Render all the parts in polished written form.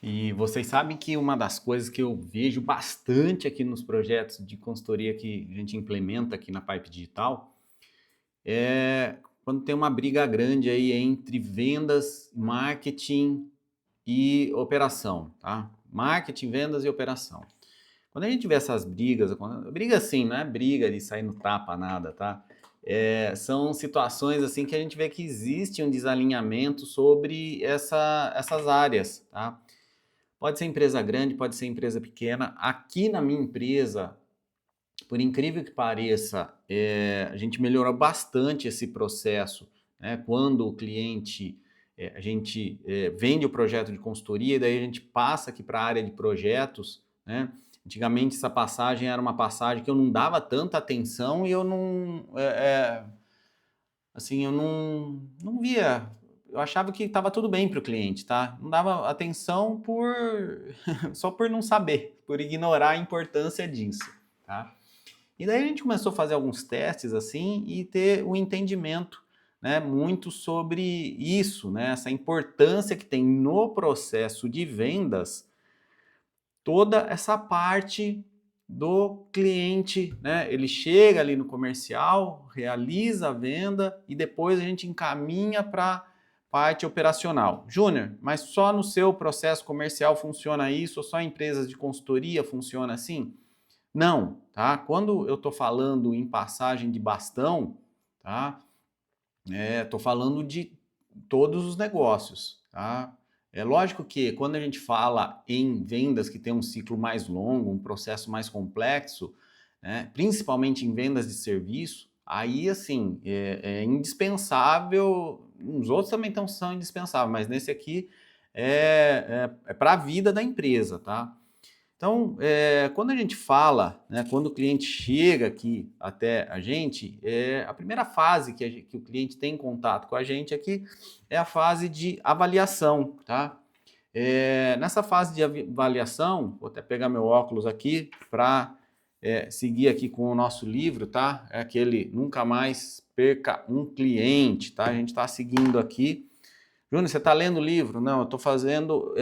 E vocês sabem que uma das coisas que eu vejo bastante aqui nos projetos de consultoria que a gente implementa aqui na Pipe Digital é quando tem uma briga grande aí entre vendas, marketing e operação, tá? Marketing, vendas e operação. Quando a gente vê essas brigas, briga assim, não é briga de sair no tapa, nada, tá? São situações assim que a gente vê que existe um desalinhamento sobre essas áreas, tá? Pode ser empresa grande, pode ser empresa pequena. Aqui na minha empresa, por incrível que pareça, a gente melhorou bastante esse processo, né? Quando o cliente, a gente vende o projeto de consultoria, e daí a gente passa aqui para a área de projetos, né? Antigamente essa passagem era uma passagem que eu não dava tanta atenção e eu não, assim, eu não via. Eu achava que estava tudo bem para o cliente, tá? Não dava atenção por só por não saber, por ignorar a importância disso, tá? E daí a gente começou a fazer alguns testes assim e ter um entendimento, né, muito sobre isso, né, essa importância que tem no processo de vendas toda essa parte do cliente, né? Ele chega ali no comercial, realiza a venda e depois a gente encaminha para parte operacional. Júnior, mas só no seu processo comercial funciona isso? Ou só em empresas de consultoria funciona assim? Não, tá? Quando eu estou falando em passagem de bastão, tá? Estou falando de todos os negócios, tá? É lógico que quando a gente fala em vendas que tem um ciclo mais longo, um processo mais complexo, né, principalmente em vendas de serviço, aí assim é indispensável. Os outros também são indispensáveis, mas nesse aqui é para a vida da empresa, tá? Então, quando a gente fala, né, quando o cliente chega aqui até a gente, a primeira fase que o cliente tem contato com a gente aqui é a fase de avaliação, tá? Nessa fase de avaliação, vou até pegar meu óculos aqui para seguir aqui com o nosso livro, tá? É aquele Nunca Mais Perca um Cliente, tá? A gente está seguindo aqui. Júnior, você está lendo o livro? Não, eu estou fazendo.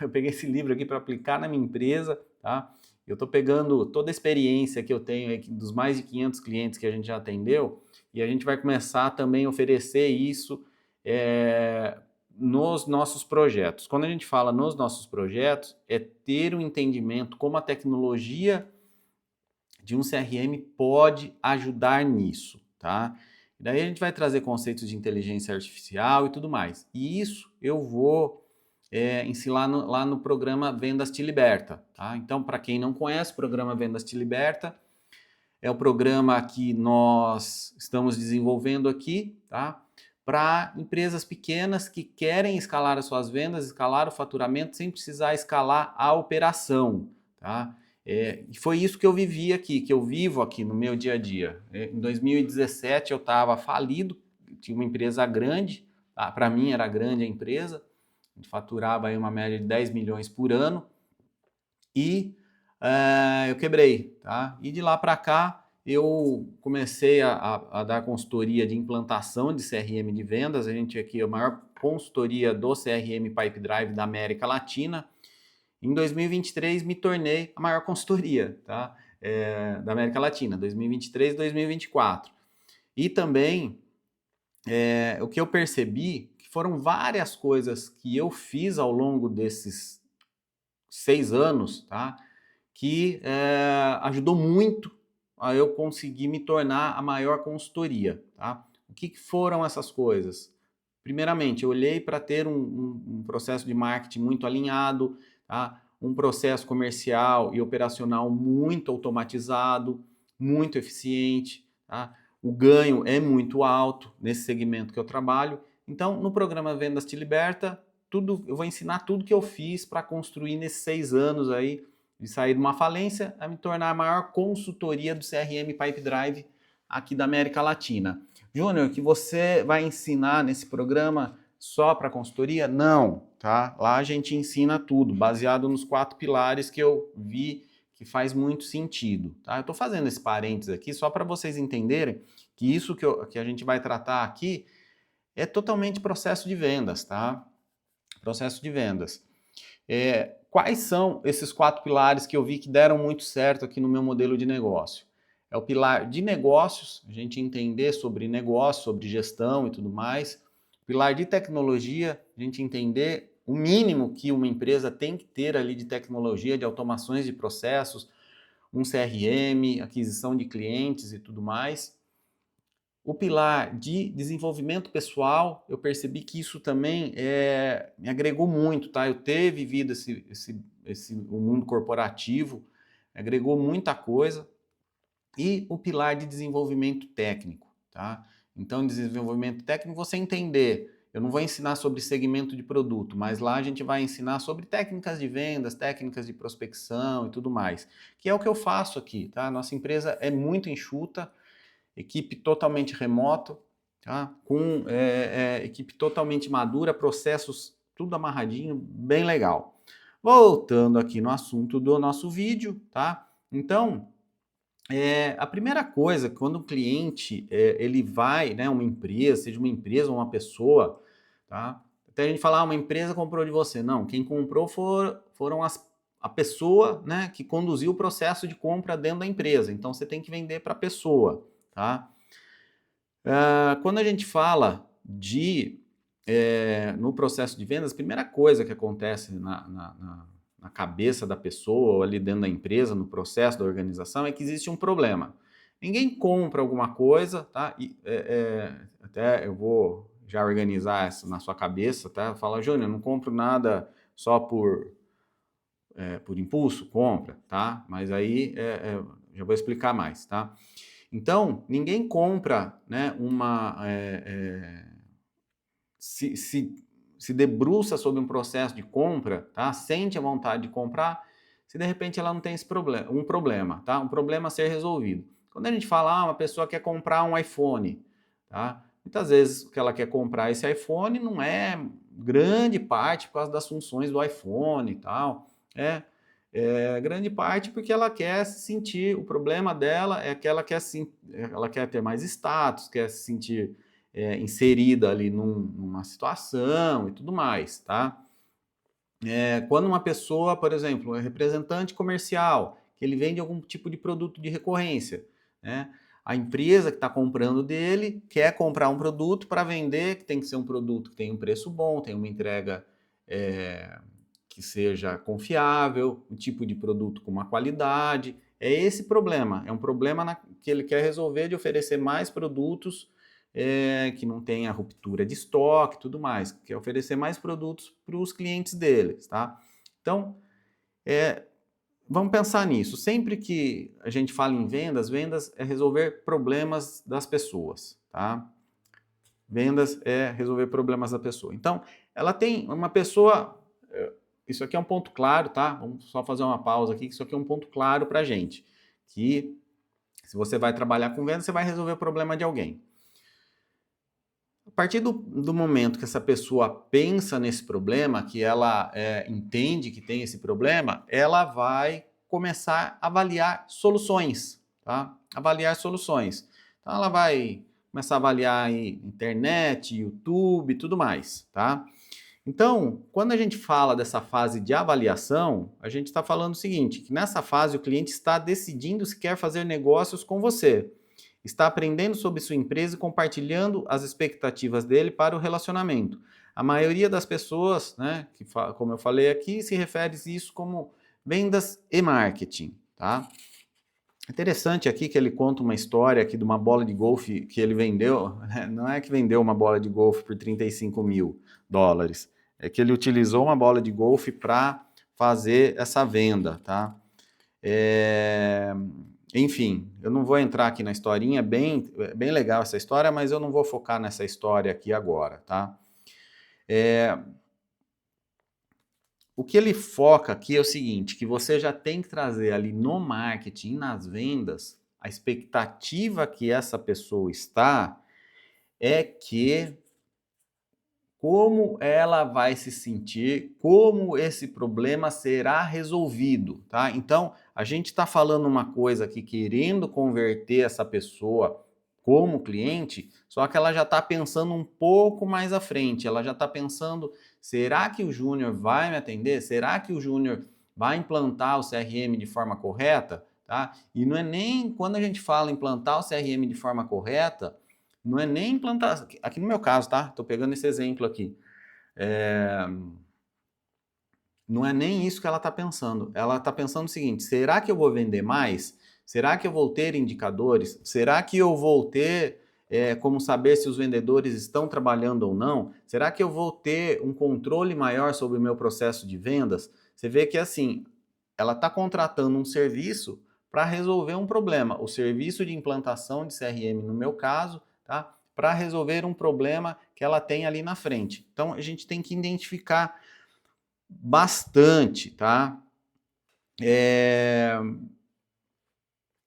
Eu peguei esse livro aqui para aplicar na minha empresa, tá? Eu estou pegando toda a experiência que eu tenho aqui dos mais de 500 clientes que a gente já atendeu e a gente vai começar também a oferecer isso nos nossos projetos. Quando a gente fala nos nossos projetos, é ter um entendimento como a tecnologia de um CRM pode ajudar nisso, tá? E daí a gente vai trazer conceitos de inteligência artificial e tudo mais. E isso eu vou ensinar lá no programa Vendas Te Liberta, tá? Então, para quem não conhece, o programa Vendas Te Liberta é o programa que nós estamos desenvolvendo aqui, tá? Para empresas pequenas que querem escalar as suas vendas, escalar o faturamento sem precisar escalar a operação, tá? E foi isso que eu vivi aqui, que eu vivo aqui no meu dia a dia. Em 2017 eu estava falido, tinha uma empresa grande, tá? Para mim era grande a empresa, a gente faturava aí uma média de 10 milhões por ano e eu quebrei, tá? E de lá para cá eu comecei a dar consultoria de implantação de CRM de vendas. A gente aqui é a maior consultoria do CRM Pipe Drive da América Latina. Em 2023 me tornei a maior consultoria, tá? Da América Latina, 2023 e 2024. E também o que eu percebi que foram várias coisas que eu fiz ao longo desses 6 anos, tá? Que ajudou muito a eu conseguir me tornar a maior consultoria, tá? O que foram essas coisas? Primeiramente, eu olhei para ter um processo de marketing muito alinhado, tá? Um processo comercial e operacional muito automatizado, muito eficiente, tá? O ganho é muito alto nesse segmento que eu trabalho. Então, no programa Vendas Te Liberta, eu vou ensinar tudo que eu fiz para construir nesses 6 anos aí, de sair de uma falência a me tornar a maior consultoria do CRM Pipe Drive aqui da América Latina. Júnior, que você vai ensinar nesse programa só para consultoria? Não, tá? Lá a gente ensina tudo, baseado nos 4 pilares que eu vi que faz muito sentido, tá? Eu estou fazendo esse parênteses aqui só para vocês entenderem que isso que a gente vai tratar aqui é totalmente processo de vendas, tá? Processo de vendas. Quais são esses 4 pilares que eu vi que deram muito certo aqui no meu modelo de negócio? É o pilar de negócios, a gente entender sobre negócio, sobre gestão e tudo mais. Pilar de tecnologia, a gente entender o mínimo que uma empresa tem que ter ali de tecnologia, de automações de processos, um CRM, aquisição de clientes e tudo mais. O pilar de desenvolvimento pessoal, eu percebi que isso também me agregou muito, tá? Eu ter vivido o mundo corporativo, agregou muita coisa. E o pilar de desenvolvimento técnico, tá? Então, desenvolvimento técnico, você entender. Eu não vou ensinar sobre segmento de produto, mas lá a gente vai ensinar sobre técnicas de vendas, técnicas de prospecção e tudo mais, que é o que eu faço aqui, tá? Nossa empresa é muito enxuta, equipe totalmente remoto, tá? Com equipe totalmente madura, processos tudo amarradinho, bem legal. Voltando aqui no assunto do nosso vídeo, tá? Então, a primeira coisa, quando o cliente ele vai, né, uma empresa, seja uma empresa ou uma pessoa, tá? Até a gente falar, uma empresa comprou de você. Não, quem comprou foram a pessoa, né, que conduziu o processo de compra dentro da empresa. Então você tem que vender para a pessoa, tá? Quando a gente fala no processo de vendas, a primeira coisa que acontece na cabeça da pessoa ou ali dentro da empresa, no processo da organização, é que existe um problema. Ninguém compra alguma coisa, tá? Até eu vou já organizar isso na sua cabeça, tá? Fala, Júnior, não compro nada só por impulso, compra, tá? Mas aí já vou explicar mais, tá? Então, ninguém compra, né, se debruça sobre um processo de compra, tá? Sente a vontade de comprar, se de repente ela não tem um problema, tá? Um problema a ser resolvido. Quando a gente fala, uma pessoa quer comprar um iPhone, tá? Muitas vezes o que ela quer comprar esse iPhone não é grande parte por causa das funções do iPhone e tal, grande parte porque ela quer se sentir, o problema dela é que ela quer ter mais status, quer se sentir inserida ali numa situação e tudo mais, tá? Quando uma pessoa, por exemplo, é representante comercial, que ele vende algum tipo de produto de recorrência, né? A empresa que está comprando dele quer comprar um produto para vender, que tem que ser um produto que tem um preço bom, tem uma entrega que seja confiável, um tipo de produto com uma qualidade. É esse problema, é um problema que ele quer resolver de oferecer mais produtos que não tenha ruptura de estoque e tudo mais, quer oferecer mais produtos para os clientes deles, tá? Então, vamos pensar nisso. Sempre que a gente fala em vendas, vendas é resolver problemas das pessoas, tá? Vendas é resolver problemas da pessoa. Então, ela tem uma pessoa. Isso aqui é um ponto claro, tá? Vamos só fazer uma pausa aqui, que isso aqui é um ponto claro para a gente. Que se você vai trabalhar com vendas, você vai resolver o problema de alguém. A partir do momento que essa pessoa pensa nesse problema, que ela entende que tem esse problema, ela vai começar a avaliar soluções, tá? Avaliar soluções. Então, ela vai começar a avaliar internet, YouTube e tudo mais, tá? Então, quando a gente fala dessa fase de avaliação, a gente está falando o seguinte, que nessa fase o cliente está decidindo se quer fazer negócios com você. Está aprendendo sobre sua empresa e compartilhando as expectativas dele para o relacionamento. A maioria das pessoas, né, como eu falei aqui, se refere a isso como vendas e marketing, tá? Interessante aqui que ele conta uma história aqui de uma bola de golfe que ele vendeu, né? Não é que vendeu uma bola de golfe por 35 mil dólares, é que ele utilizou uma bola de golfe para fazer essa venda, tá? Enfim, eu não vou entrar aqui na historinha, bem legal essa história, mas eu não vou focar nessa história aqui agora, tá? O que ele foca aqui é o seguinte, que você já tem que trazer ali no marketing, nas vendas, a expectativa que essa pessoa está é que como ela vai se sentir, como esse problema será resolvido, tá? Então, a gente está falando uma coisa aqui, querendo converter essa pessoa como cliente, só que ela já está pensando um pouco mais à frente, ela já está pensando Será que o Júnior vai me atender? Será que o Júnior vai implantar o CRM de forma correta? Tá? E não é nem, quando a gente fala implantar o CRM de forma correta, não é nem implantar, aqui no meu caso, tá? Estou pegando esse exemplo aqui. Não é nem isso que ela está pensando. Ela está pensando o seguinte: será que eu vou vender mais? Será que eu vou ter indicadores? Será que eu vou ter como saber se os vendedores estão trabalhando ou não? Será que eu vou ter um controle maior sobre o meu processo de vendas? Você vê que assim, ela está contratando um serviço para resolver um problema. O serviço de implantação de CRM, no meu caso, tá? Para resolver um problema que ela tem ali na frente. Então a gente tem que identificar bastante, tá?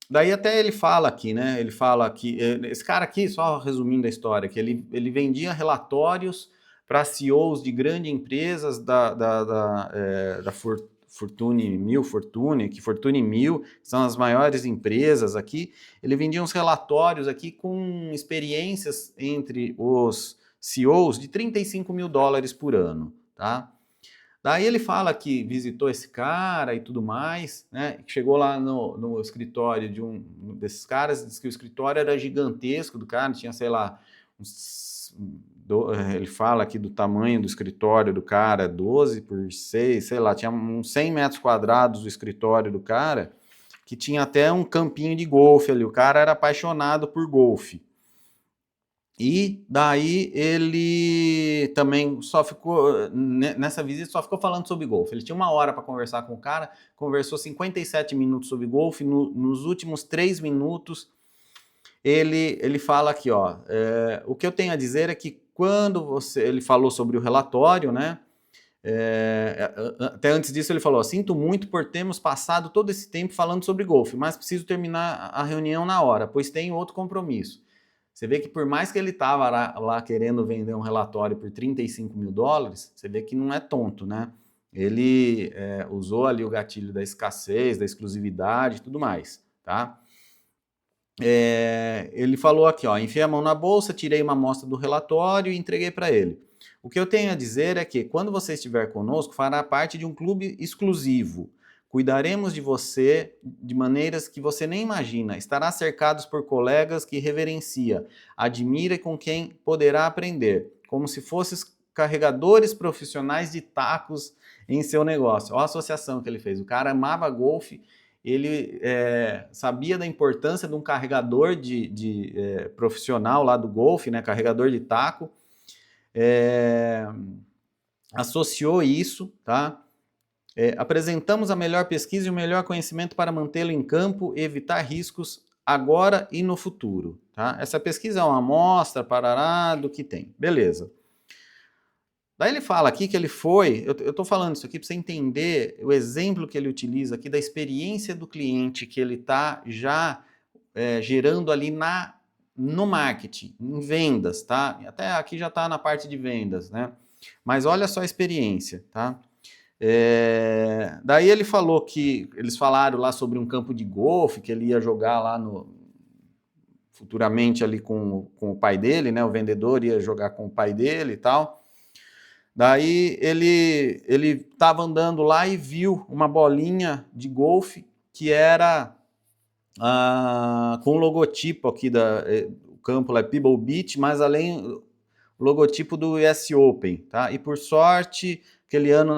Daí até ele fala aqui, né? Ele fala que esse cara aqui, só resumindo a história, que ele vendia relatórios para CEOs de grandes empresas da Fortune 1000, Fortune 1000, que são as maiores empresas aqui. Ele vendia uns relatórios aqui com experiências entre os CEOs de $35 mil por ano, tá? Daí ele fala que visitou esse cara e tudo mais, né? Chegou lá no escritório de um desses caras, disse que o escritório era gigantesco do cara, tinha, sei lá, ele fala aqui do tamanho do escritório do cara, 12 por 6, sei lá, tinha uns 100 metros quadrados o escritório do cara, que tinha até um campinho de golfe ali, o cara era apaixonado por golfe. E daí ele também só ficou, nessa visita, só ficou falando sobre golfe. Ele tinha 1 hora para conversar com o cara, conversou 57 minutos sobre golfe. Nos últimos 3 minutos, ele fala aqui, ó, o que eu tenho a dizer é que quando ele falou sobre o relatório, né? Até antes disso ele falou: sinto muito por termos passado todo esse tempo falando sobre golfe, mas preciso terminar a reunião na hora, pois tenho outro compromisso. Você vê que por mais que ele estava lá querendo vender um relatório por $35 mil, você vê que não é tonto, né? Ele usou ali o gatilho da escassez, da exclusividade e tudo mais, tá? Ele falou aqui, ó, enfiei a mão na bolsa, tirei uma amostra do relatório e entreguei para ele. O que eu tenho a dizer é que, quando você estiver conosco, fará parte de um clube exclusivo. Cuidaremos de você de maneiras que você nem imagina. Estará cercado por colegas que reverencia, admira e com quem poderá aprender, como se fossem carregadores profissionais de tacos em seu negócio. Olha a associação que ele fez. O cara amava golfe, ele sabia da importância de um carregador profissional lá do golfe, né, carregador de taco, associou isso, tá? Apresentamos a melhor pesquisa e o melhor conhecimento para mantê-lo em campo e evitar riscos agora e no futuro. Tá? Essa pesquisa é uma amostra, parará, do que tem. Beleza. Daí ele fala aqui que ele foi, eu estou falando isso aqui para você entender o exemplo que ele utiliza aqui da experiência do cliente que ele está já gerando ali no marketing, em vendas, tá? Até aqui já está na parte de vendas, né? Mas olha só a experiência, tá? Daí ele falou que eles falaram lá sobre um campo de golfe que ele ia jogar lá futuramente ali com o pai dele, né? O vendedor ia jogar com o pai dele e tal. Daí ele estava andando lá e viu uma bolinha de golfe que era com o logotipo aqui o campo lá é Pebble Beach, mas além o logotipo do US Open, tá? E por sorte aquele ano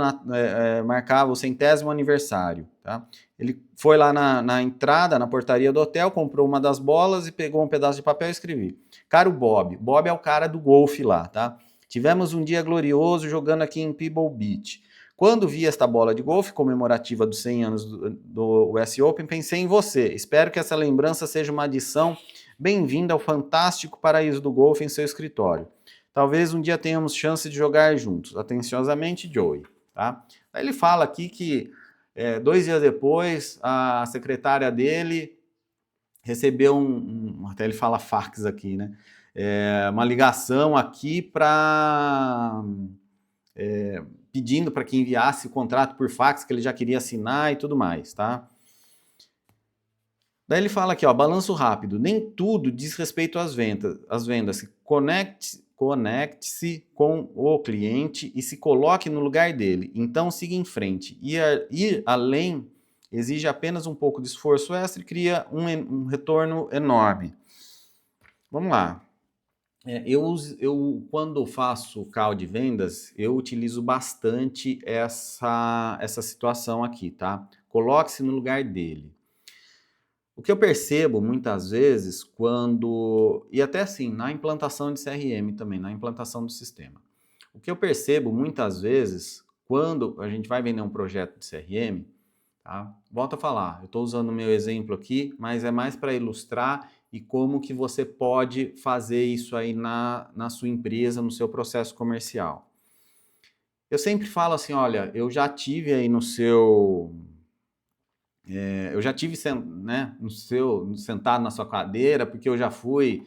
marcava o 100º aniversário, tá? Ele foi lá na entrada, na portaria do hotel, comprou uma das bolas e pegou um pedaço de papel e escrevi: caro Bob. Bob é o cara do golfe lá, tá? Tivemos um dia glorioso jogando aqui em Pebble Beach. Quando vi esta bola de golfe comemorativa dos 100 anos do US Open, pensei em você. Espero que essa lembrança seja uma adição bem-vinda ao fantástico paraíso do golfe em seu escritório. Talvez um dia tenhamos chance de jogar juntos. Atenciosamente, Joey. Tá? Aí ele fala aqui que 2 dias depois, a secretária dele recebeu até ele fala fax aqui, né? Uma ligação aqui pedindo para que enviasse o contrato por fax, que ele já queria assinar e tudo mais, tá? Daí ele fala aqui, ó, balanço rápido. Nem tudo diz respeito às vendas. conecte-se com o cliente e se coloque no lugar dele. Então, siga em frente. Ir além exige apenas um pouco de esforço extra e cria um retorno enorme. Vamos lá. Quando faço call de vendas, eu utilizo bastante essa situação aqui, tá? Coloque-se no lugar dele. O que eu percebo muitas vezes e até assim, na implantação de CRM também, na implantação do sistema. O que eu percebo muitas vezes, quando a gente vai vender um projeto de CRM, tá? Volto a falar, eu estou usando o meu exemplo aqui, mas é mais para ilustrar e como que você pode fazer isso aí na sua empresa, no seu processo comercial. Eu sempre falo assim, olha, eu já tive aí eu já tive né, sentado na sua cadeira, porque eu já fui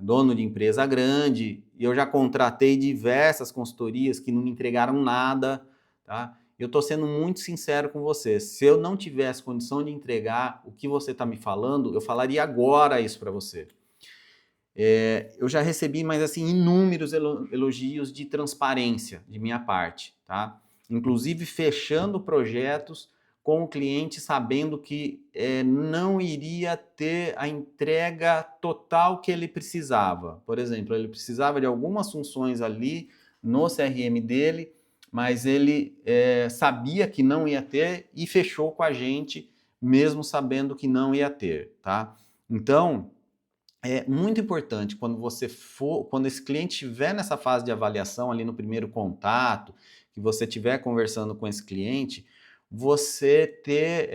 dono de empresa grande, e eu já contratei diversas consultorias que não me entregaram nada, tá? Eu estou sendo muito sincero com você. Se eu não tivesse condição de entregar o que você está me falando, eu falaria agora isso para você. Eu já recebi, mas assim, inúmeros elogios de transparência de minha parte, tá? Inclusive fechando projetos com o cliente sabendo que não iria ter a entrega total que ele precisava. Por exemplo, ele precisava de algumas funções ali no CRM dele, mas ele sabia que não ia ter e fechou com a gente, mesmo sabendo que não ia ter, tá? Então, é muito importante quando esse cliente estiver nessa fase de avaliação, ali no primeiro contato, que você estiver conversando com esse cliente, você ter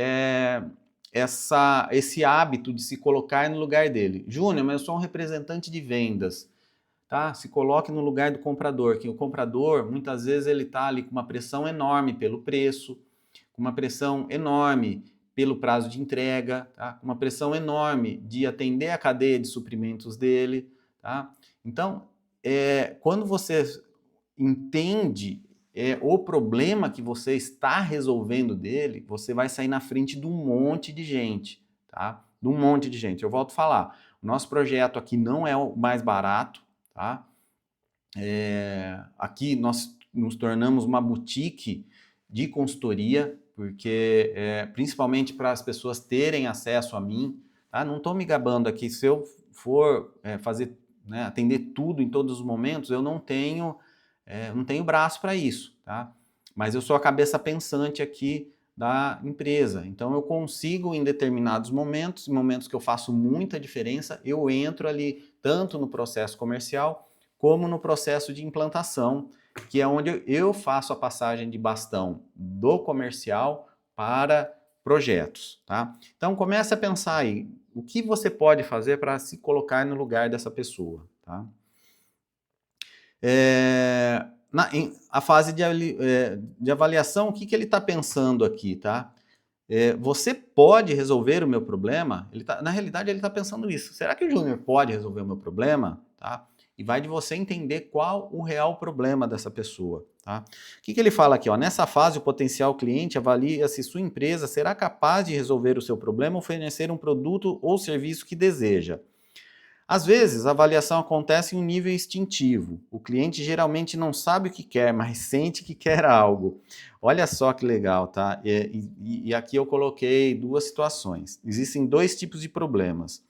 esse hábito de se colocar no lugar dele. Júnior, mas eu sou um representante de vendas, tá? Se coloque no lugar do comprador, que o comprador, muitas vezes, ele está ali com uma pressão enorme pelo preço, com uma pressão enorme pelo prazo de entrega, tá? Uma pressão enorme de atender a cadeia de suprimentos dele, tá? Então, quando você entende o problema que você está resolvendo dele, você vai sair na frente de um monte de gente, tá? De um monte de gente. Eu volto a falar, o nosso projeto aqui não é o mais barato, tá? Aqui nós nos tornamos uma boutique de consultoria, porque principalmente para as pessoas terem acesso a mim, tá? Não estou me gabando aqui, se eu for fazer, né, atender tudo em todos os momentos, eu não tenho braço para isso, tá? Mas eu sou a cabeça pensante aqui da empresa, então eu consigo em determinados momentos, em momentos que eu faço muita diferença, eu entro ali tanto no processo comercial como no processo de implantação, que é onde eu faço a passagem de bastão do comercial para projetos, tá? Então comece a pensar aí, o que você pode fazer para se colocar no lugar dessa pessoa, tá? A fase de avaliação, o que ele está pensando aqui, tá? Você pode resolver o meu problema? Na realidade, ele está pensando isso. Será que o Júnior pode resolver o meu problema? Tá? E vai de você entender qual o real problema dessa pessoa. Tá? O que ele fala aqui? Ó? Nessa fase, o potencial cliente avalia se sua empresa será capaz de resolver o seu problema ou oferecer um produto ou serviço que deseja. Às vezes, a avaliação acontece em um nível instintivo. O cliente geralmente não sabe o que quer, mas sente que quer algo. Olha só que legal, tá? E aqui eu coloquei duas situações. Existem dois tipos de problemas.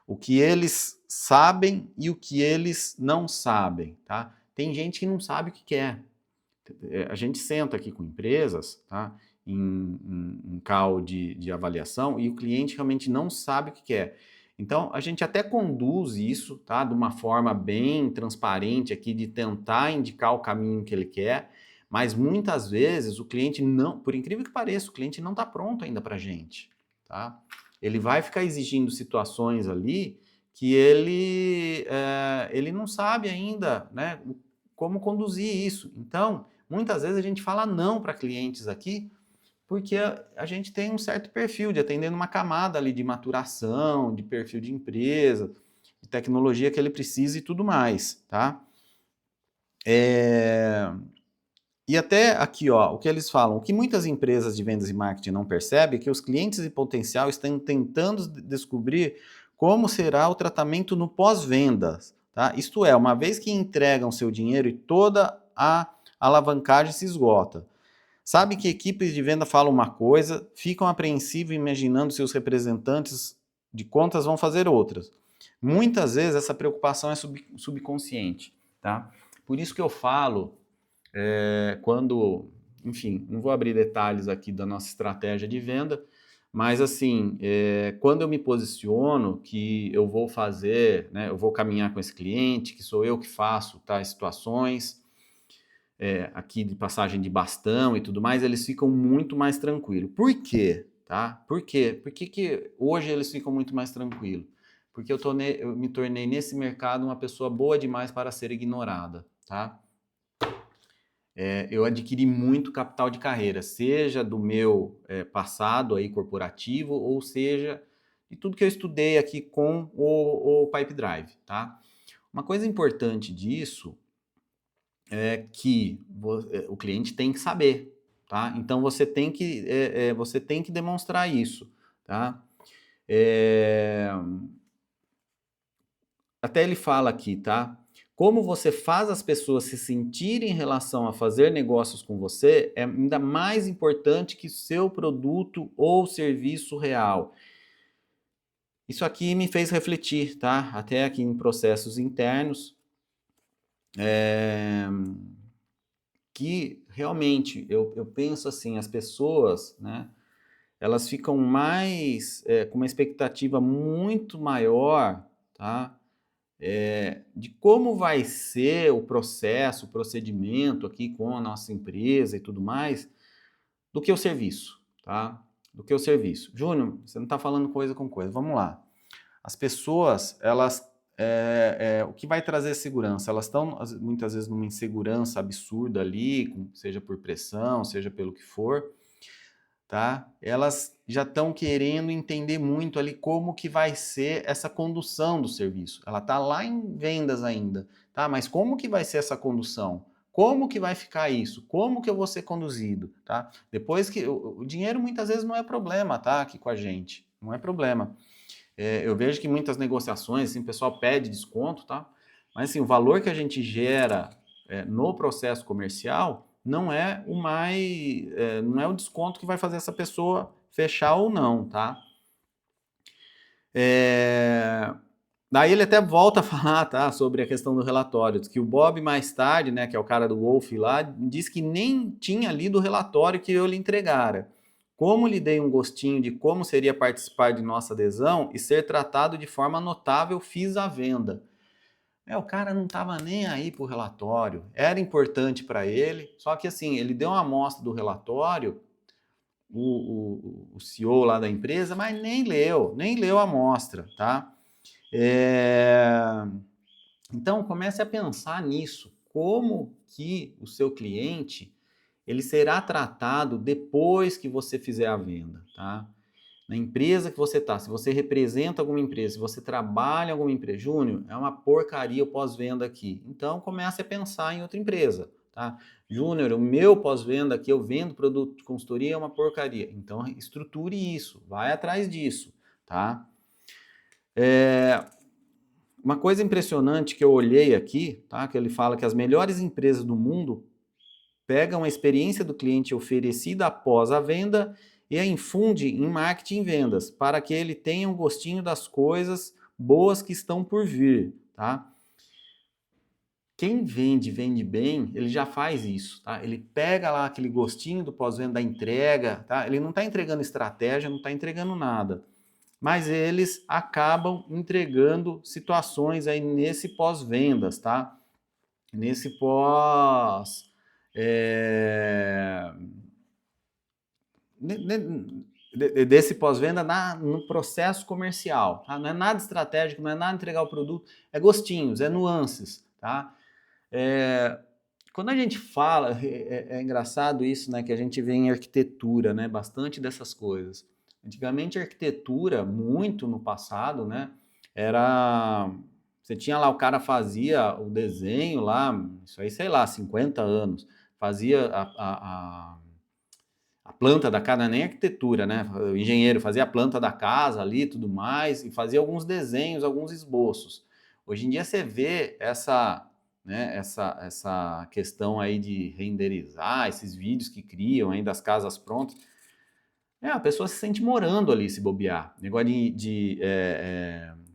O que eles sabem e o que eles não sabem, tá? Tem gente que não sabe o que quer. A gente senta aqui com empresas, tá? Em call de avaliação e o cliente realmente não sabe o que quer. Então, a gente até conduz isso, tá? De uma forma bem transparente aqui, de tentar indicar o caminho que ele quer, mas muitas vezes o cliente não, por incrível que pareça, o cliente não está pronto ainda para a gente, tá? Ele vai ficar exigindo situações ali que ele não sabe ainda, né, como conduzir isso. Então, muitas vezes a gente fala não para clientes aqui, porque a gente tem um certo perfil de atender numa camada ali de maturação, de perfil de empresa, de tecnologia que ele precisa e tudo mais, tá? E até aqui, ó, o que eles falam, o que muitas empresas de vendas e marketing não percebem é que os clientes em potencial estão tentando descobrir como será o tratamento no pós-vendas, tá? Isto é, uma vez que entregam seu dinheiro e toda a alavancagem se esgota. Sabe que equipes de venda falam uma coisa, ficam apreensivos imaginando seus representantes de contas vão fazer outras. Muitas vezes essa preocupação é subconsciente, tá? Por isso que eu falo, quando, enfim, não vou abrir detalhes aqui da nossa estratégia de venda, mas assim, quando eu me posiciono que eu vou fazer, né, eu vou caminhar com esse cliente, que sou eu que faço tais situações, aqui de passagem de bastão e tudo mais, eles ficam muito mais tranquilos. Por quê? Tá? Por quê? Por que hoje eles ficam muito mais tranquilos? Porque eu me tornei nesse mercado uma pessoa boa demais para ser ignorada, tá? Eu adquiri muito capital de carreira, seja do meu passado aí corporativo, ou seja, de tudo que eu estudei aqui com o Pipe Drive, tá? Uma coisa importante disso é que o cliente tem que saber, tá? Então você tem que demonstrar isso, tá? Até ele fala aqui, tá? Como você faz as pessoas se sentirem em relação a fazer negócios com você é ainda mais importante que seu produto ou serviço real. Isso aqui me fez refletir, tá? Até aqui em processos internos, que realmente eu penso assim, as pessoas, né? Elas ficam mais com uma expectativa muito maior, tá? De como vai ser o processo, o procedimento aqui com a nossa empresa e tudo mais, do que o serviço, tá? Do que o serviço. Júnior, você não está falando coisa com coisa. Vamos lá. As pessoas, elas, o que vai trazer segurança? Elas estão muitas vezes numa insegurança absurda ali, seja por pressão, seja pelo que for, tá? Elas já estão querendo entender muito ali como que vai ser essa condução do serviço. Ela está lá em vendas ainda, tá? Mas como que vai ser essa condução? Como que vai ficar isso? Como que eu vou ser conduzido, tá? Depois que o dinheiro muitas vezes não é problema, tá? Aqui com a gente, não é problema. Eu vejo que muitas negociações, assim, o pessoal pede desconto, tá? Mas assim, o valor que a gente gera no processo comercial não é não é o desconto que vai fazer essa pessoa fechar ou não, tá? Daí ele até volta a falar, tá, sobre a questão do relatório, que o Bob mais tarde, né, que é o cara do Wolf lá, disse que nem tinha lido o relatório que eu lhe entregara. Como lhe dei um gostinho de como seria participar de nossa adesão e ser tratado de forma notável, fiz a venda. O cara não estava nem aí pro relatório, era importante para ele, só que assim, ele deu uma amostra do relatório, o CEO lá da empresa, mas nem leu a amostra, tá? Então comece a pensar nisso, como que o seu cliente ele será tratado depois que você fizer a venda, tá? Na empresa que você está, se você representa alguma empresa, se você trabalha em alguma empresa, Júnior, é uma porcaria o pós-venda aqui. Então comece a pensar em outra empresa, tá? Júnior, o meu pós-venda aqui, eu vendo produto de consultoria, é uma porcaria. Então estruture isso, vai atrás disso, tá? Uma coisa impressionante que eu olhei aqui, tá? Que ele fala que as melhores empresas do mundo pegam a experiência do cliente oferecida após a venda e a infunde em marketing e vendas, para que ele tenha um gostinho das coisas boas que estão por vir, tá? Quem vende, vende bem, ele já faz isso, tá? Ele pega lá aquele gostinho do pós-venda da entrega, tá? Ele não está entregando estratégia, não está entregando nada. Mas eles acabam entregando situações aí nesse pós-vendas, tá? Nesse pós... desse pós-venda no processo comercial, tá? Não é nada estratégico, não é nada entregar o produto, é gostinhos, é nuances, tá? Quando a gente fala, é engraçado isso, né, que a gente vê em arquitetura, né, bastante dessas coisas. Antigamente a arquitetura, muito no passado, né, era... Você tinha lá, o cara fazia o desenho lá, isso aí, sei lá, 50 anos, fazia a planta da casa, não é nem arquitetura, né? O engenheiro fazia a planta da casa ali e tudo mais, e fazia alguns desenhos, alguns esboços. Hoje em dia você vê essa questão aí de renderizar esses vídeos que criam aí das casas prontas. A pessoa se sente morando ali, se bobear. Negócio de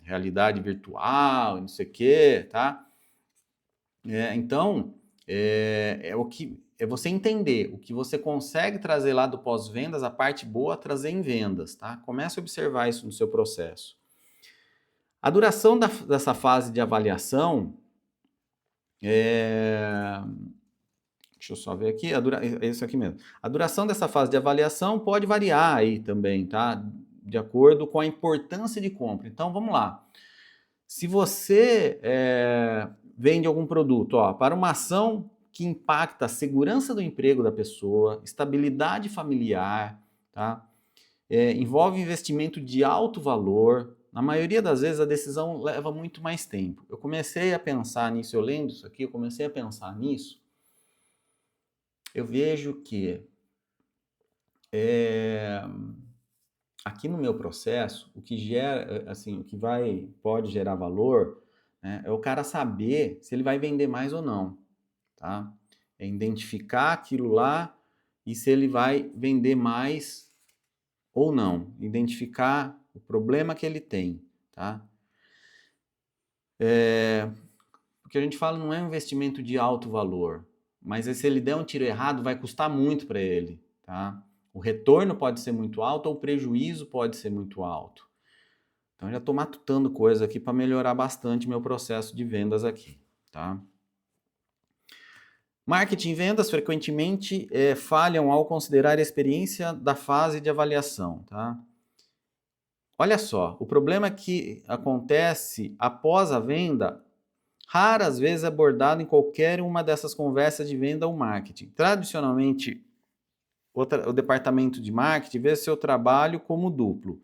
realidade virtual, não sei o quê, tá? Então, é você entender o que você consegue trazer lá do pós-vendas, a parte boa, trazer em vendas, tá? Comece a observar isso no seu processo. A duração dessa fase de avaliação deixa eu só ver aqui, é isso aqui mesmo. A duração dessa fase de avaliação pode variar aí também, tá? De acordo com a importância de compra. Então, vamos lá. Se você vende algum produto, para uma ação que impacta a segurança do emprego da pessoa, estabilidade familiar, tá? Envolve investimento de alto valor, na maioria das vezes a decisão leva muito mais tempo. Eu comecei a pensar nisso, eu lendo isso aqui, eu comecei a pensar nisso, eu vejo que aqui no meu processo, o que gera, assim, pode gerar valor, né, é o cara saber se ele vai vender mais ou não, tá? É identificar aquilo lá e se ele vai vender mais ou não. Identificar o problema que ele tem, tá? Porque a gente fala não é um investimento de alto valor, mas se ele der um tiro errado, vai custar muito para ele, tá? O retorno pode ser muito alto ou o prejuízo pode ser muito alto. Então, já estou matutando coisa aqui para melhorar bastante meu processo de vendas aqui, tá? Marketing e vendas frequentemente falham ao considerar a experiência da fase de avaliação, tá? Olha só, o problema que acontece após a venda raras vezes é abordado em qualquer uma dessas conversas de venda ou marketing. Tradicionalmente, o departamento de marketing vê seu trabalho como duplo.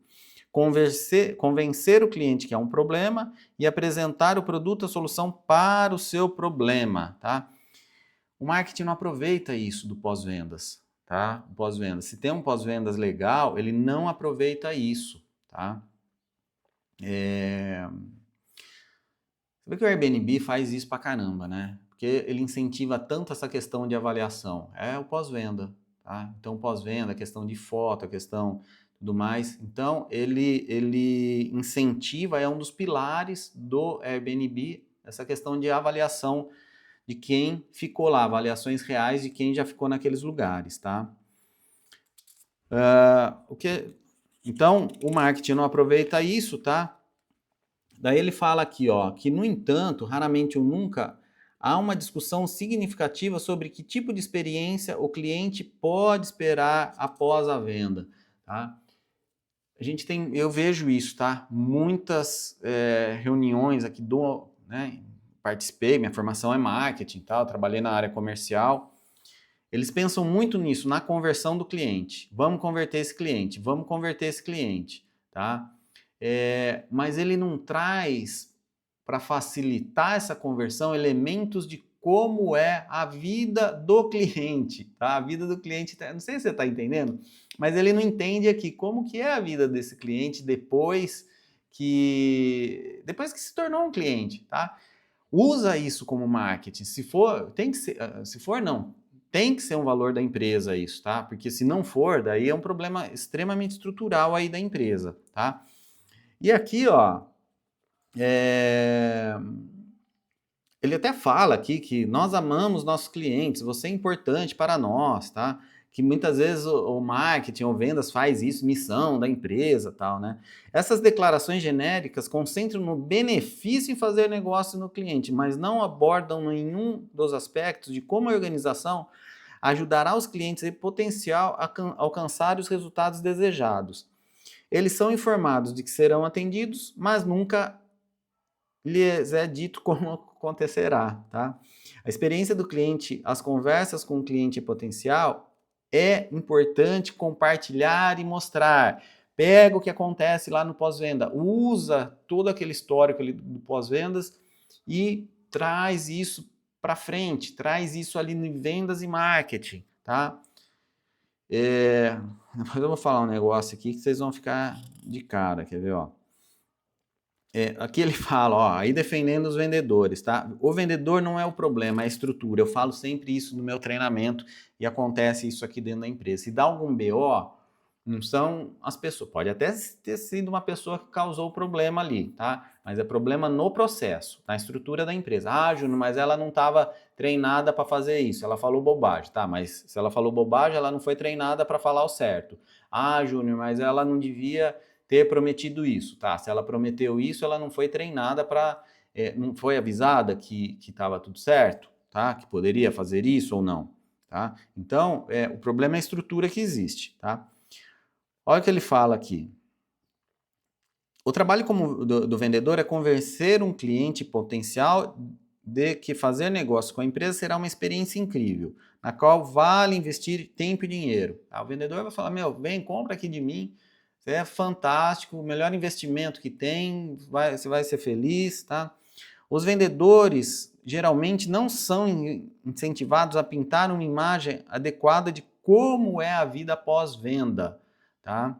Convencer o cliente que há um problema e apresentar o produto, a solução para o seu problema, tá? O marketing não aproveita isso do pós-vendas, tá? Pós-vendas. Se tem um pós-vendas legal, ele não aproveita isso, tá? Você vê que o Airbnb faz isso pra caramba, né? Porque ele incentiva tanto essa questão de avaliação. É o pós-venda, tá? Então, pós-venda, a questão de foto, a questão tudo mais. Então, ele incentiva, é um dos pilares do Airbnb, essa questão de avaliação de quem ficou lá, avaliações reais de quem já ficou naqueles lugares, tá? Então, o marketing não aproveita isso, tá? Daí ele fala aqui, ó, que no entanto, raramente ou nunca, há uma discussão significativa sobre que tipo de experiência o cliente pode esperar após a venda, tá? Eu vejo isso, tá? Muitas reuniões aqui né? Participei, minha formação é marketing, tal, trabalhei na área comercial. Eles pensam muito nisso, na conversão do cliente. Vamos converter esse cliente, vamos converter esse cliente, tá? Mas ele não traz para facilitar essa conversão elementos de como é a vida do cliente, tá? A vida do cliente, não sei se você está entendendo, mas ele não entende aqui como que é a vida desse cliente depois que se tornou um cliente, tá? Usa isso como marketing. Se for, tem que ser, se for não, tem que ser um valor da empresa isso, tá? Porque se não for, daí é um problema extremamente estrutural aí da empresa, tá? E aqui, ó, ele até fala aqui que nós amamos nossos clientes, você é importante para nós, tá? Que muitas vezes o marketing ou vendas faz isso, missão da empresa, tal, né? Essas declarações genéricas concentram no benefício em fazer negócio no cliente, mas não abordam nenhum dos aspectos de como a organização ajudará os clientes em potencial a alcançar os resultados desejados. Eles são informados de que serão atendidos, mas nunca lhes é dito como acontecerá, tá? A experiência do cliente, as conversas com o cliente potencial, é importante compartilhar e mostrar. Pega o que acontece lá no pós-venda, usa todo aquele histórico ali do pós-vendas e traz isso para frente, traz isso ali em vendas e marketing, tá? Depois eu vou falar um negócio aqui que vocês vão ficar de cara, quer ver, ó? Aqui ele fala, ó, aí defendendo os vendedores, tá? O vendedor não é o problema, é a estrutura. Eu falo sempre isso no meu treinamento e acontece isso aqui dentro da empresa. Se dá algum BO, não são as pessoas. Pode até ter sido uma pessoa que causou o problema ali, tá? Mas é problema no processo, na estrutura da empresa. Ah, Júnior, mas ela não estava treinada para fazer isso. Ela falou bobagem, tá? Mas se ela falou bobagem, ela não foi treinada para falar o certo. Ah, Júnior, mas ela não devia ter prometido isso, tá? Se ela prometeu isso, ela não foi treinada para, não foi avisada que estava tudo certo, tá? Que poderia fazer isso ou não, tá? Então, o problema é a estrutura que existe, tá? Olha o que ele fala aqui. O trabalho do vendedor é convencer um cliente potencial de que fazer negócio com a empresa será uma experiência incrível, na qual vale investir tempo e dinheiro. Tá? O vendedor vai falar, meu, vem, compra aqui de mim, é fantástico, o melhor investimento que tem, você vai ser feliz, tá? Os vendedores geralmente não são incentivados a pintar uma imagem adequada de como é a vida pós-venda, tá?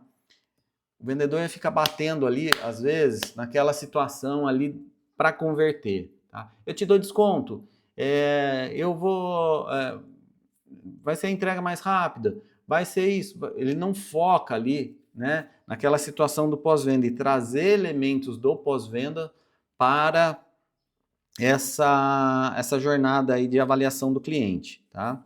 O vendedor fica batendo ali, às vezes, naquela situação ali para converter. Tá? Eu te dou desconto, eu vou. Vai ser a entrega mais rápida, vai ser isso. Ele não foca ali, né, naquela situação do pós-venda e trazer elementos do pós-venda para essa jornada aí de avaliação do cliente. Tá?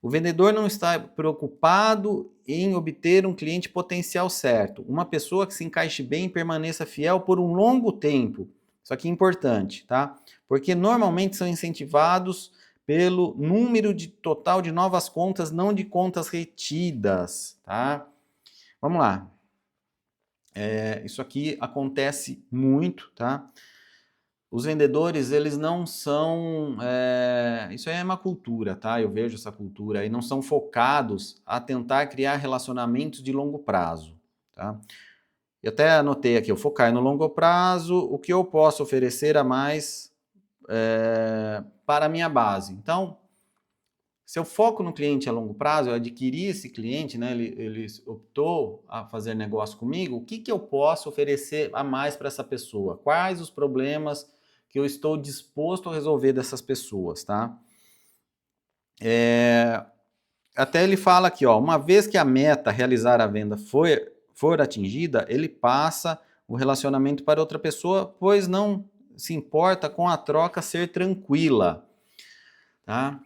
O vendedor não está preocupado em obter um cliente potencial certo, uma pessoa que se encaixe bem e permaneça fiel por um longo tempo. Isso aqui é importante, tá? Porque normalmente são incentivados pelo número total de novas contas, não de contas retidas, tá? Vamos lá. Isso aqui acontece muito, tá? Os vendedores, eles não são... isso aí é uma cultura, tá? Eu vejo essa cultura aí. Não são focados a tentar criar relacionamentos de longo prazo, tá? Eu até anotei aqui, eu focar no longo prazo, o que eu posso oferecer a mais para a minha base. Então, se eu foco no cliente a longo prazo, eu adquiri esse cliente, né? Ele optou a fazer negócio comigo, o que eu posso oferecer a mais para essa pessoa? Quais os problemas que eu estou disposto a resolver dessas pessoas, tá? Até ele fala aqui, ó, uma vez que a meta realizar a venda for atingida, ele passa o relacionamento para outra pessoa, pois não se importa com a troca ser tranquila, tá?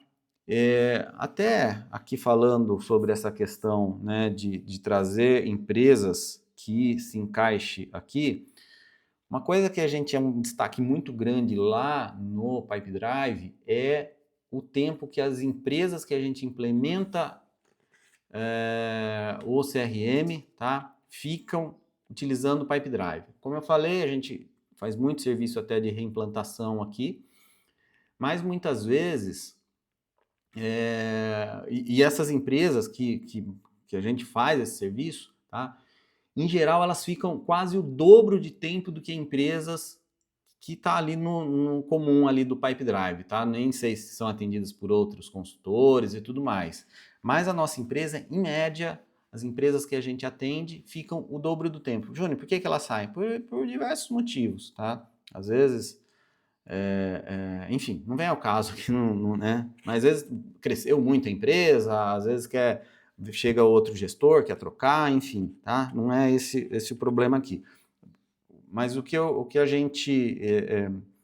Até aqui falando sobre essa questão, né, de trazer empresas que se encaixe aqui, uma coisa que a gente é um destaque muito grande lá no Pipe Drive é o tempo que as empresas que a gente implementa o CRM, tá, ficam utilizando o Pipe Drive. Como eu falei, a gente faz muito serviço até de reimplantação aqui, mas muitas vezes e essas empresas que a gente faz esse serviço, tá? Em geral, elas ficam quase o dobro de tempo do que empresas que tá ali no comum ali do Pipe Drive, tá? Nem sei se são atendidas por outros consultores e tudo mais. Mas a nossa empresa, em média, as empresas que a gente atende ficam o dobro do tempo. Júnior, por que elas saem? Por diversos motivos, tá? Às vezes enfim, não vem ao caso aqui, né? Mas às vezes cresceu muito a empresa, às vezes chega outro gestor, quer trocar, enfim, tá? Não é esse o problema aqui. Mas o que a gente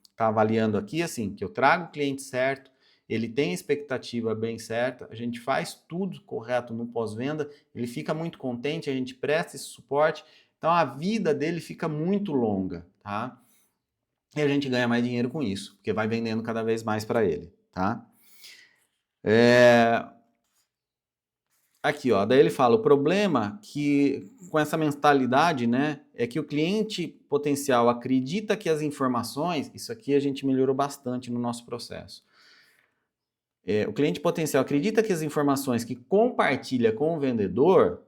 está avaliando aqui, assim, que eu trago o cliente certo, ele tem a expectativa bem certa, a gente faz tudo correto no pós-venda, ele fica muito contente, a gente presta esse suporte, então a vida dele fica muito longa, tá? E a gente ganha mais dinheiro com isso, porque vai vendendo cada vez mais para ele, tá? Aqui, ó, daí ele fala, o problema que com essa mentalidade, né, é que o cliente potencial acredita que as informações, isso aqui a gente melhorou bastante no nosso processo. O cliente potencial acredita que as informações que compartilha com o vendedor,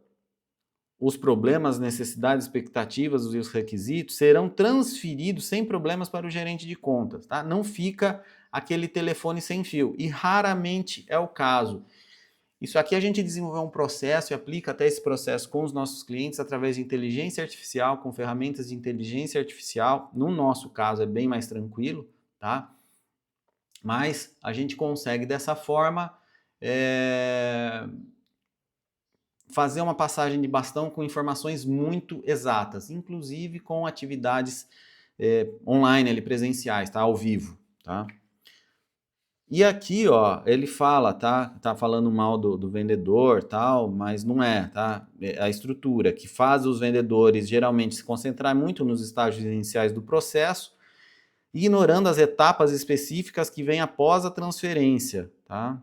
os problemas, necessidades, expectativas e os requisitos serão transferidos sem problemas para o gerente de contas, tá? Não fica aquele telefone sem fio, e raramente é o caso. Isso aqui a gente desenvolveu um processo e aplica até esse processo com os nossos clientes através de inteligência artificial, com ferramentas de inteligência artificial. No nosso caso é bem mais tranquilo, tá? Mas a gente consegue dessa forma fazer uma passagem de bastão com informações muito exatas, inclusive com atividades online, ali, presenciais, tá? Ao vivo, tá? E aqui, ó, ele fala, tá falando mal do vendedor, tal, mas não é, tá? É a estrutura que faz os vendedores geralmente se concentrar muito nos estágios iniciais do processo, ignorando as etapas específicas que vêm após a transferência, tá?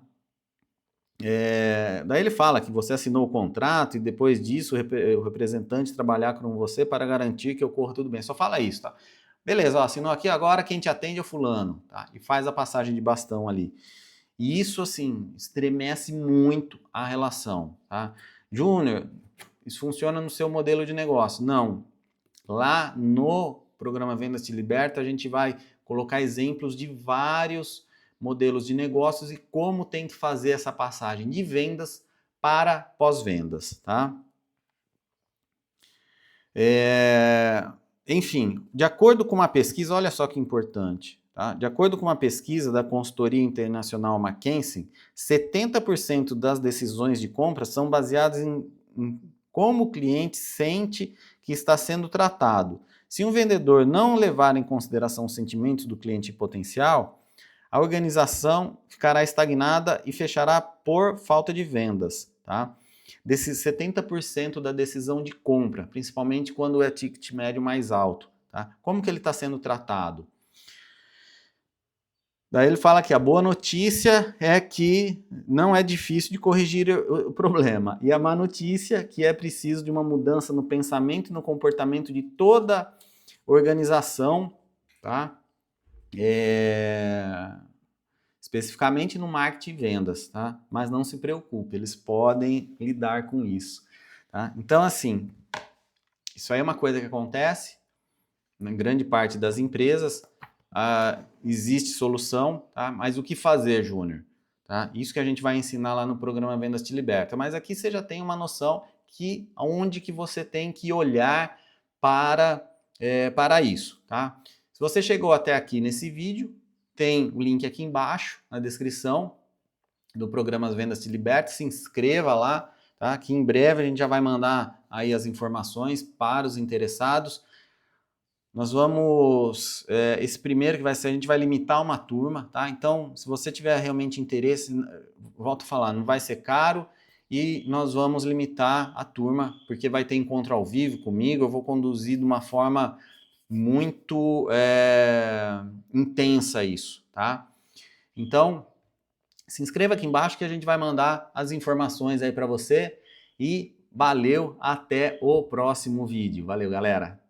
Daí ele fala que você assinou o contrato e depois disso o representante trabalhar com você para garantir que ocorra tudo bem. Só fala isso, tá? Beleza, ó, assinou aqui agora, quem te atende é o fulano, tá? E faz a passagem de bastão ali. E isso, assim, estremece muito a relação, tá? Júnior, isso funciona no seu modelo de negócio. Não. Lá no programa Vendas Te Liberta, a gente vai colocar exemplos de vários modelos de negócios e como tem que fazer essa passagem de vendas para pós-vendas, tá? Enfim, de acordo com uma pesquisa, olha só que importante, tá? De acordo com uma pesquisa da consultoria internacional McKinsey, 70% das decisões de compra são baseadas em como o cliente sente que está sendo tratado. Se um vendedor não levar em consideração os sentimentos do cliente potencial, a organização ficará estagnada e fechará por falta de vendas, tá? Desses 70% da decisão de compra, principalmente quando é ticket médio mais alto, tá? Como que ele está sendo tratado? Daí ele fala que a boa notícia é que não é difícil de corrigir o problema. E a má notícia é que é preciso de uma mudança no pensamento e no comportamento de toda a organização, tá? Especificamente no marketing e vendas, tá? Mas não se preocupe, eles podem lidar com isso, tá? Então, assim, isso aí é uma coisa que acontece na grande parte das empresas. Existe solução, tá? Mas o que fazer, Júnior? Tá? Isso que a gente vai ensinar lá no programa Vendas Te Liberta. Mas aqui você já tem uma noção que onde que você tem que olhar para isso, tá? Se você chegou até aqui nesse vídeo, tem o link aqui embaixo na descrição do programa Vendas Te Liberta. Se inscreva lá, tá? Que em breve a gente já vai mandar aí as informações para os interessados. Nós vamos, esse primeiro que vai ser, a gente vai limitar uma turma, tá? Então, se você tiver realmente interesse, volto a falar, não vai ser caro e nós vamos limitar a turma, porque vai ter encontro ao vivo comigo, eu vou conduzir de uma forma muito intensa isso, tá? Então, se inscreva aqui embaixo que a gente vai mandar as informações aí para você e valeu, até o próximo vídeo. Valeu, galera!